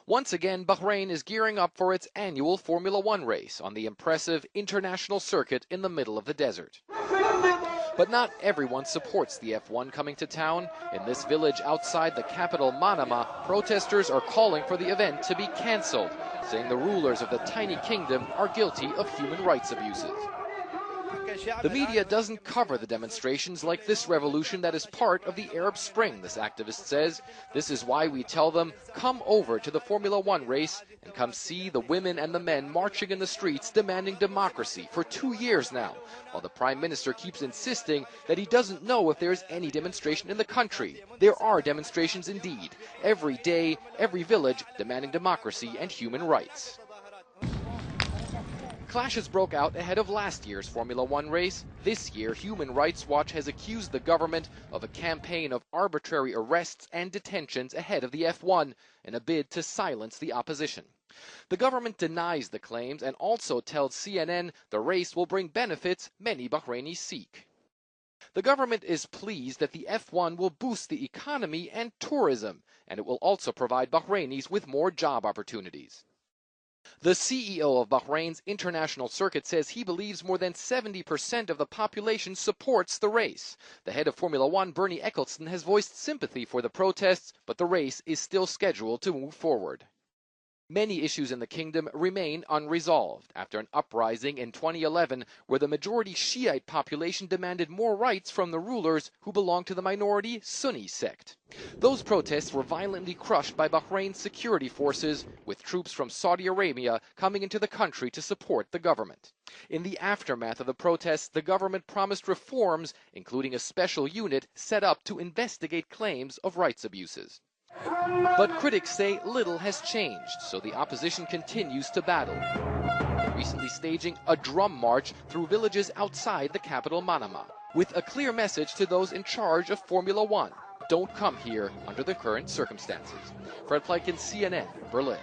Once again, Bahrain is gearing up for its annual Formula One race on the impressive international circuit in the middle of the desert. But not everyone supports the F1 coming to town. In this village outside the capital Manama, protesters are calling for the event to be cancelled, saying the rulers of the tiny kingdom are guilty of human rights abuses. The media doesn't cover the demonstrations like this revolution that is part of the Arab Spring, this activist says. This is why we tell them, come over to the Formula One race and come see the women and the men marching in the streets demanding democracy for 2 years now, while the Prime Minister keeps insisting that he doesn't know if there is any demonstration in the country. There are demonstrations indeed, every day, every village demanding democracy and human rights. Clashes broke out ahead of last year's Formula One race. This year, Human Rights Watch has accused the government of a campaign of arbitrary arrests and detentions ahead of the F1 in a bid to silence the opposition. The government denies the claims and also tells CNN the race will bring benefits many Bahrainis seek. The government is pleased that the F1 will boost the economy and tourism, and it will also provide Bahrainis with more job opportunities. The CEO of Bahrain's international circuit says he believes more than 70% of the population supports the race. The head of Formula One, Bernie Ecclestone, has voiced sympathy for the protests, but the race is still scheduled to move forward. Many issues in the kingdom remain unresolved after an uprising in 2011 where the majority Shiite population demanded more rights from the rulers who belong to the minority Sunni sect. Those protests were violently crushed by Bahrain's security forces, with troops from Saudi Arabia coming into the country to support the government. In the aftermath of the protests, the government promised reforms, including a special unit set up to investigate claims of rights abuses. But critics say little has changed, so the opposition continues to battle, recently staging a drum march through villages outside the capital Manama, with a clear message to those in charge of Formula One: don't come here under the current circumstances. Fred Plykin, CNN, Berlin.